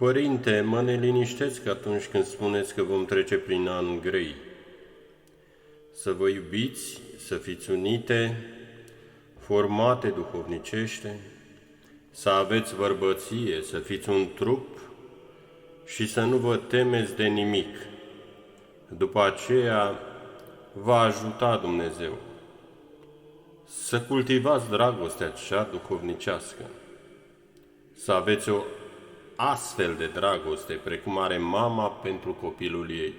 Părinte, mă neliniștesc atunci când spuneți că vom trece prin ani grei. Să vă iubiți, să fiți unite, formate duhovnicește, să aveți bărbăție, să fiți un trup și să nu vă temeți de nimic. După aceea va ajuta Dumnezeu să cultivați dragostea cea duhovnicească, să aveți o astfel de dragoste, precum are mama pentru copilul ei.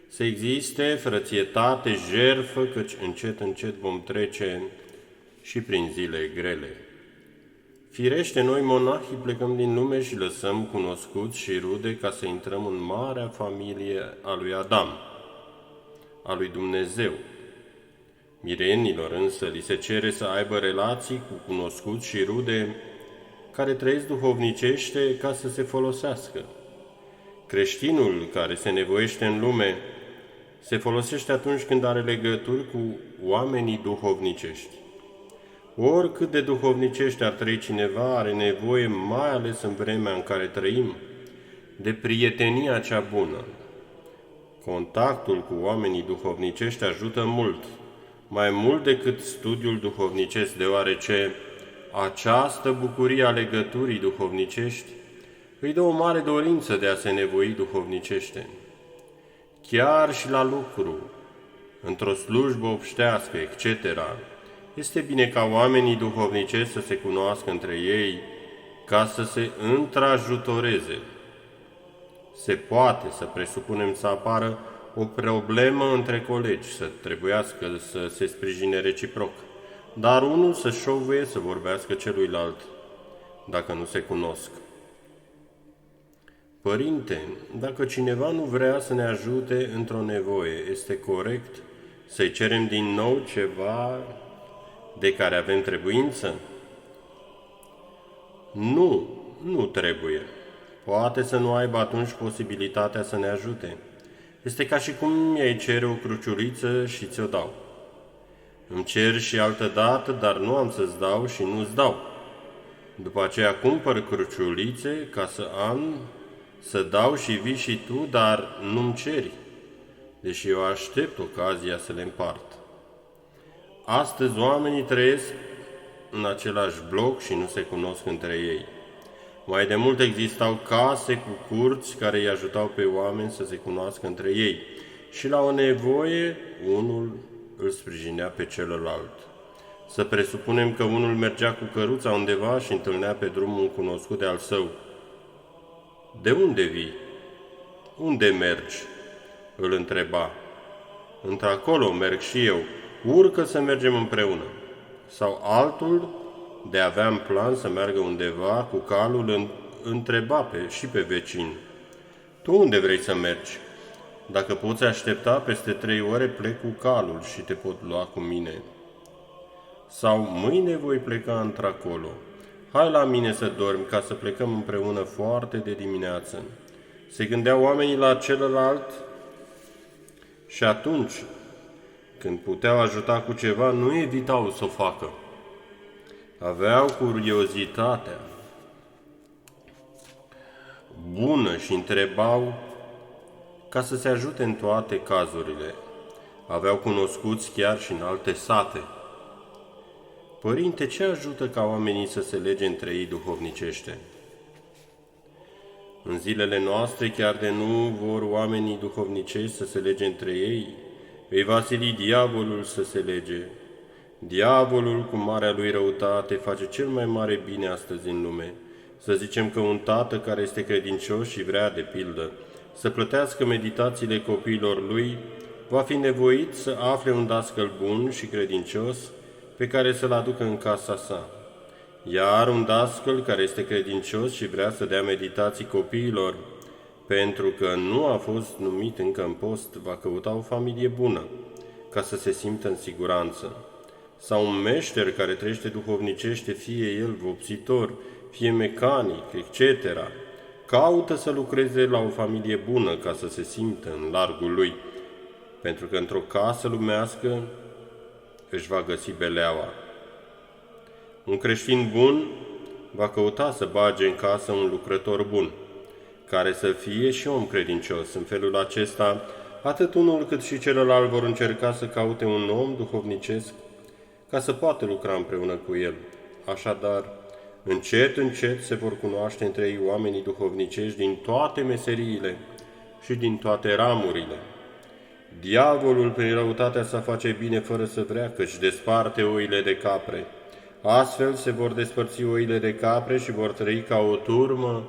Să existe frățietate, jertfă, căci încet, încet vom trece și prin zile grele. Firește, noi monahii plecăm din lume și lăsăm cunoscuți și rude ca să intrăm în marea familie a lui Adam, a lui Dumnezeu. Mirenilor însă li se cere să aibă relații cu cunoscuți și rude care trăiesc duhovnicește ca să se folosească. Creștinul care se nevoiește în lume se folosește atunci când are legături cu oamenii duhovnicești. Oricât de duhovnicește ar trăi cineva, are nevoie, mai ales în vremea în care trăim, de prietenia cea bună. Contactul cu oamenii duhovnicești ajută mult, mai mult decât studiul duhovnicesc, deoarece această bucurie a legăturii duhovnicești îi dă o mare dorință de a se nevoi duhovnicește. Chiar și la lucru, într-o slujbă obștească, etc., este bine ca oamenii duhovnicești să se cunoască între ei, ca să se întrajutoreze. Se poate să presupunem să apară o problemă între colegi, să trebuiască să se sprijine reciproc, dar unul să șovăie să vorbească celuilalt, dacă nu se cunosc. Părinte, dacă cineva nu vrea să ne ajute într-o nevoie, este corect să-i cerem din nou ceva de care avem trebuință? Nu trebuie. Poate să nu aibă atunci posibilitatea să ne ajute. Este ca și cum mi-ai cere o cruciuliță și ți-o dau. Îmi cer și altă dată, dar nu am să-ți dau și nu-ți dau. După aceea cumpăr cruciulițe ca să am, să dau și vii și tu, dar nu-mi ceri, deși eu aștept ocazia să le împart. Astăzi oamenii trăiesc în același bloc și nu se cunosc între ei. Mai de mult existau case cu curți care îi ajutau pe oameni să se cunoască între ei și la o nevoie unul îl sprijinea pe celălalt. Să presupunem că unul mergea cu căruța undeva și întâlnea pe drum un cunoscut de al său. De unde vii? Unde mergi? Îl întreba. Într-acolo merg și eu. Urcă să mergem împreună. Sau altul, de avea în plan să meargă undeva cu calul, întreba și pe vecin. Tu unde vrei să mergi? Dacă poți aștepta, peste 3 ore plec cu calul și te pot lua cu mine. Sau mâine voi pleca într-acolo. Hai la mine să dormi, ca să plecăm împreună foarte de dimineață. Se gândeau oamenii la celălalt și atunci, când puteau ajuta cu ceva, nu evitau să o facă. Aveau curiozitatea bună și întrebau ca să se ajute în toate cazurile. Aveau cunoscuți chiar și în alte sate. Părinte, ce ajută ca oamenii să se lege între ei duhovnicește? În zilele noastre, chiar de nu vor oamenii duhovnicești să se lege între ei, îi va sili diavolul să se lege. Diavolul, cu marea lui răutate, face cel mai mare bine astăzi în lume. Să zicem că un tată care este credincios și vrea, de pildă, să plătească meditațiile copiilor lui, va fi nevoit să afle un dascăl bun și credincios pe care să-l aducă în casa sa. Iar un dascăl care este credincios și vrea să dea meditații copiilor, pentru că nu a fost numit încă în post, va căuta o familie bună, ca să se simtă în siguranță. Sau un meșter care trăiește duhovnicește, fie el vopsitor, fie mecanic, etc., caută să lucreze la o familie bună ca să se simtă în largul lui, pentru că într-o casă lumească își va găsi beleaua. Un creștin bun va căuta să bage în casă un lucrător bun, care să fie și om credincios. În felul acesta, atât unul cât și celălalt vor încerca să caute un om duhovnicesc ca să poată lucra împreună cu el. Așadar, încet, încet se vor cunoaște între ei oamenii duhovnicești din toate meseriile și din toate ramurile. Diavolul, prin răutatea sa, face bine fără să vrea, căci desparte oile de capre. Astfel se vor despărți oile de capre și vor trăi ca o turmă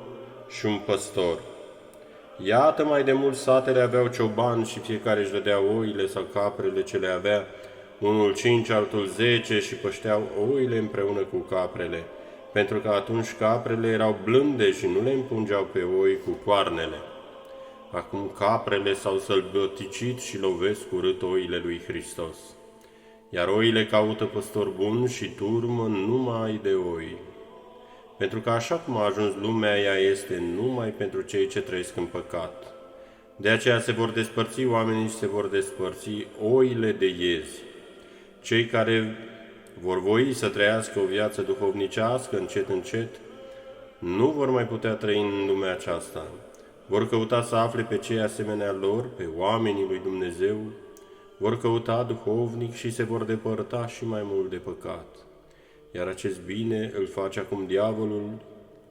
și un păstor. Iată, mai de mult satele aveau cioban și fiecare își dădea oile sau caprele ce le avea, unul 5, altul 10, și pășteau oile împreună cu caprele, pentru că atunci caprele erau blânde și nu le împungeau pe oi cu coarnele. Acum caprele s-au sălbăticit și lovesc urât oile lui Hristos. Iar oile caută păstor bun și turmă numai de oi. Pentru că așa cum a ajuns lumea, ea este numai pentru cei ce trăiesc în păcat. De aceea se vor despărți oamenii și se vor despărți oile de iezi. Cei care vor voi să trăiască o viață duhovnicească încet, încet, nu vor mai putea trăi în lumea aceasta. Vor căuta să afle pe cei asemenea lor, pe oamenii lui Dumnezeu, vor căuta duhovnic și se vor depărta și mai mult de păcat. Iar acest bine îl face acum diavolul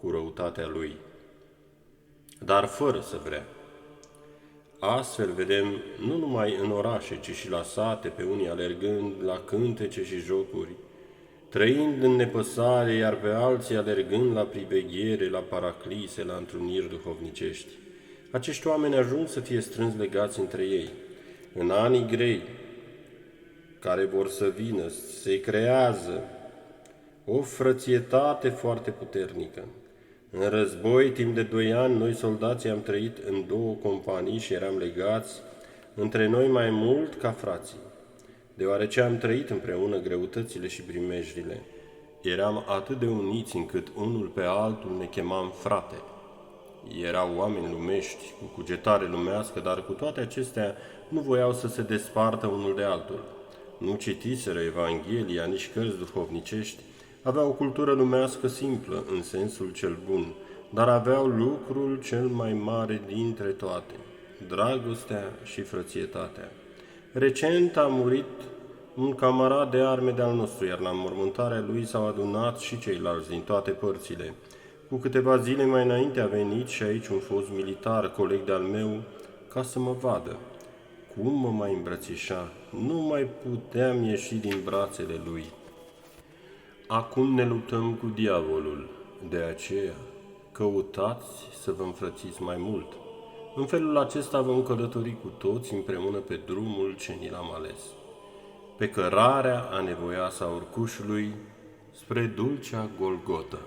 cu răutatea lui, dar fără să vrea. Astfel vedem nu numai în orașe, ci și la sate, pe unii alergând la cântece și jocuri, trăind în nepăsare, iar pe alții alergând la priveghere, la paraclise, la întruniri duhovnicești. Acești oameni ajung să fie strâns legați între ei. În anii grei care vor să vină, se creează o frățietate foarte puternică. În război, timp de 2 ani, noi soldații am trăit în 2 companii și eram legați între noi mai mult ca frații, deoarece am trăit împreună greutățile și primejdile. Eram atât de uniți încât unul pe altul ne chemam frate. Erau oameni lumești, cu cugetare lumească, dar cu toate acestea nu voiau să se despartă unul de altul. Nu citiseră Evanghelia, nici cărți duhovnicești, aveau o cultură lumească simplă, în sensul cel bun, dar aveau lucrul cel mai mare dintre toate, dragostea și frățietatea. Recent a murit un camarad de arme de-al nostru, iar la înmormântarea lui s-au adunat și ceilalți din toate părțile. Cu câteva zile mai înainte a venit și aici un fost militar, coleg de-al meu, ca să mă vadă. Cum mă mai îmbrățișa, nu mai puteam ieși din brațele lui. Acum ne luptăm cu diavolul, de aceea căutați să vă înfrățiți mai mult. În felul acesta vom călători cu toți împreună pe drumul ce ni l-am ales, pe cărarea anevoioasă a urcușului spre dulcea Golgotă.